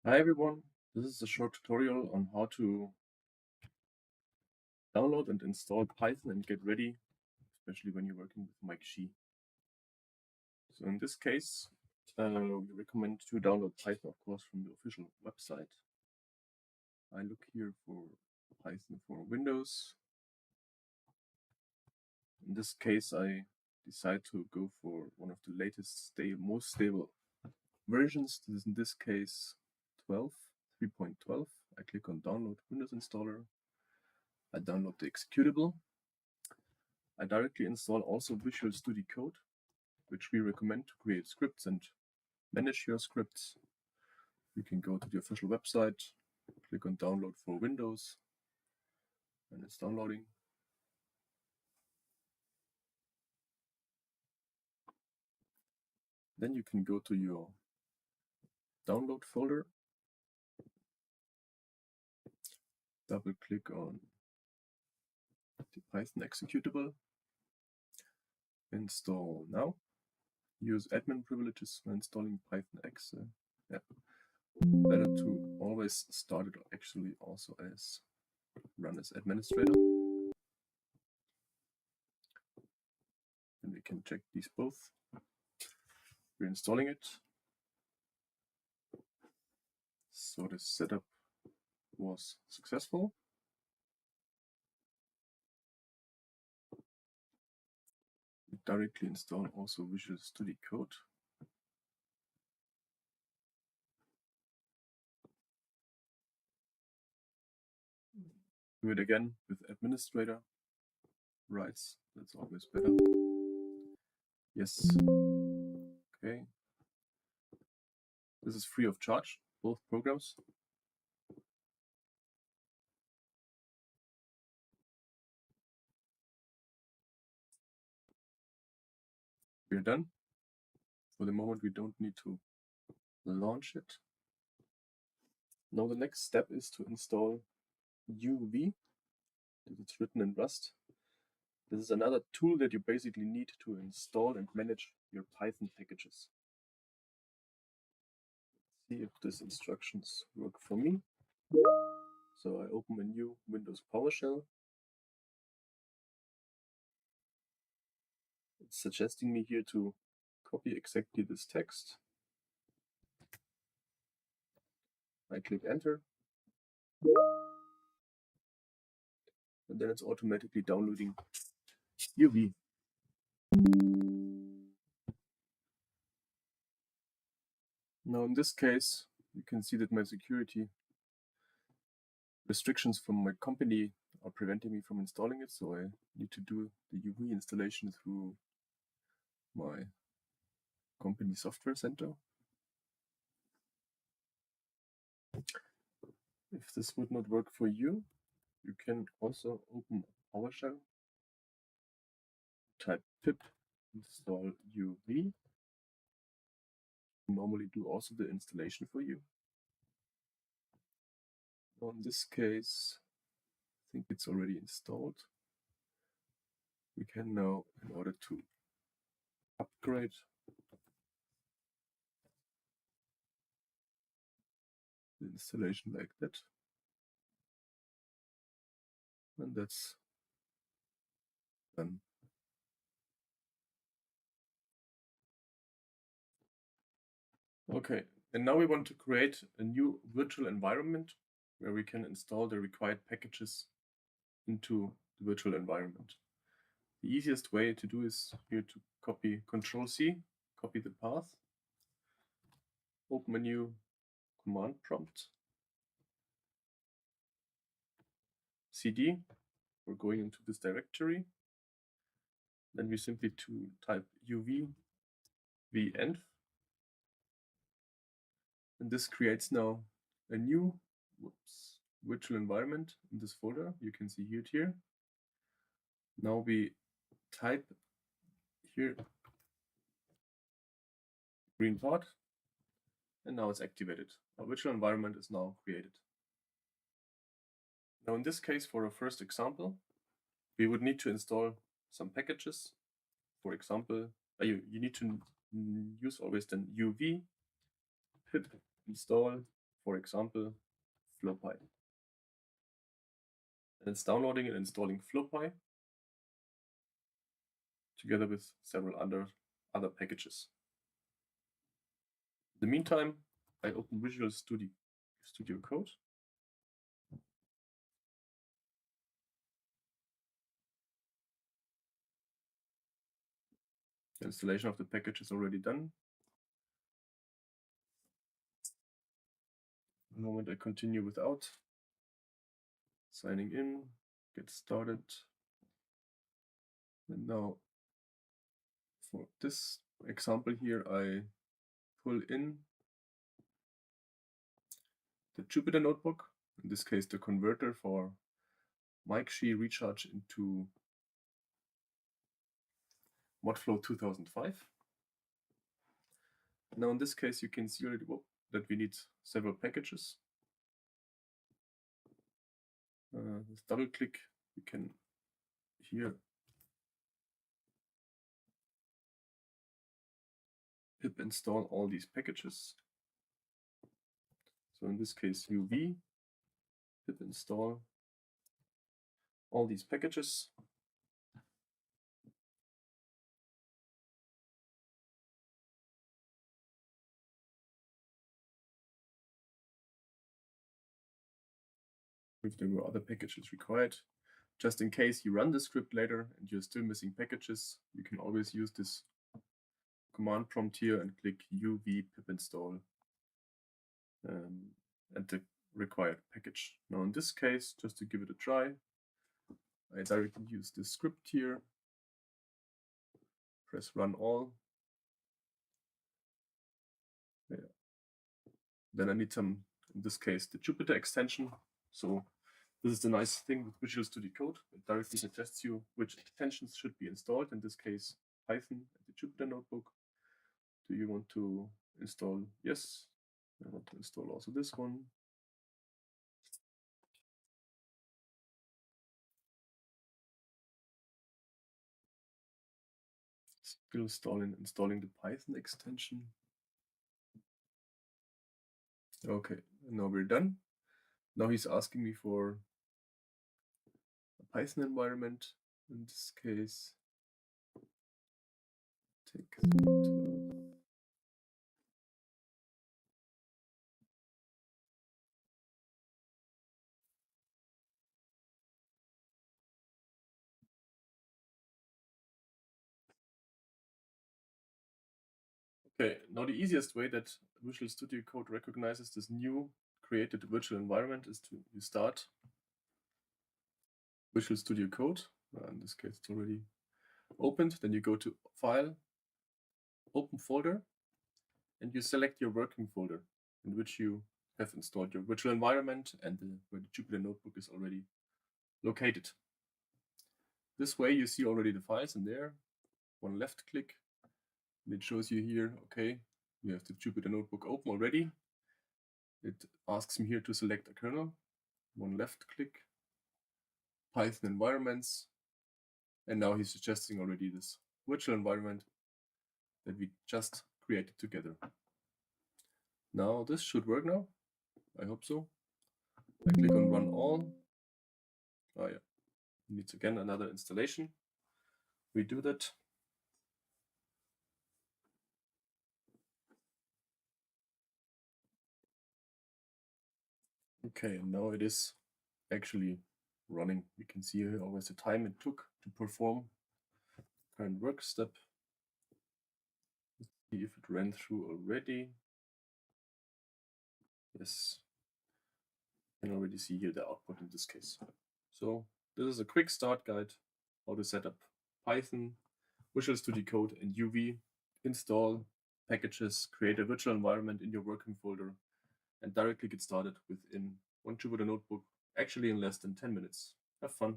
Hi everyone, this is a short tutorial on how to download and install Python and get ready, especially when you're working with Mike Shi. So in this case, we recommend to download Python, of course, from the official website. I look here for Python for Windows. In this case, I decide to go for one of the latest, most stable versions. This is in this case 3.12. I click on Download Windows Installer. I download the executable. I directly install also Visual Studio Code, which we recommend to create scripts and manage your scripts. You can go to the official website, click on Download for Windows, and it's downloading. Then you can go to your download folder, double click on the Python executable, install now. Use admin privileges when installing Python X. Better to always start it actually also as run as administrator. And we can check these both. We're installing it. So the setup was successful. We directly install also Visual Studio Code. Do it again with administrator rights. That's always better. Yes. Okay. This is free of charge, both programs. We're done. For the moment, we don't need to launch it. Now the next step is to install UV. It's written in Rust. This is another tool that you basically need to install and manage your Python packages. Let's see if these instructions work for me. So I open a new Windows PowerShell. It's suggesting me here to copy exactly this text. I click enter. And then it's automatically downloading UV. Now in this case, you can see that my security restrictions from my company are preventing me from installing it. So I need to do the UV installation through my company software center. If this would not work for you, you can also open PowerShell, type pip install UV. Normally do also the installation for you. Now in this case, I think it's already installed. We can now, in order to upgrade, the installation like that. And that's done. Okay, and now we want to create a new virtual environment where we can install the required packages into the virtual environment. The easiest way to do is here to copy Control-C, copy the path, open a new command prompt, cd, we're going into this directory, then we simply type uv venv, and this creates now a new virtual environment in this folder. You can see here. Now we type here green part, and now it's activated. Our virtual environment is now created. Now in this case, for our first example, we would need to install some packages. For example, you need to use always then uv pip install for example, flopy. And it's downloading and installing flopy together with several other packages. In the meantime, I open Visual Studio Code. The installation of the package is already done. The moment I continue without signing in, get started. And now for this example here, I pull in the Jupyter notebook, in this case the converter for MicShe recharge into MODFLOW 2005. Now in this case you can see already that we need several packages. With double click we can here pip install all these packages. So in this case UV pip install all these packages. If there were other packages required. Just in case you run the script later and you're still missing packages, you can always use this command prompt here and click uv pip install and the required package. Now in this case, just to give it a try, I directly use this script here, press run all. Yeah. Then I need some, in this case, the Jupyter extension. So this is the nice thing with Visual Studio Code. It directly suggests you which extensions should be installed. In this case, Python and the Jupyter notebook. Do you want to install? Yes. I want to install also this one. Still installing the Python extension. Okay, now we're done. Now he's asking me for a Python environment. In this case, take Okay, now the easiest way that Visual Studio Code recognizes this new created virtual environment is to you start Visual Studio Code. In this case, it's already opened. Then you go to File, Open Folder, and you select your working folder in which you have installed your virtual environment and where the Jupyter notebook is already located. This way you see already the files in there. One left click, and it shows you here, okay, you have the Jupyter notebook open already. It asks me here to select a kernel. One left click, Python environments, and now he's suggesting already this virtual environment that we just created together. Now this should work now. I hope so. I click on run all. Oh yeah, needs again another installation. We do that. Okay, and now it is actually running. We can see here always the time it took to perform the current work step. Let's see if it ran through already. Yes, you can already see here the output in this case. So this is a quick start guide how to set up Python, Visual Studio Code, and UV, install packages, create a virtual environment in your working folder, and directly get started within one Jupyter notebook, actually in less than 10 minutes. Have fun.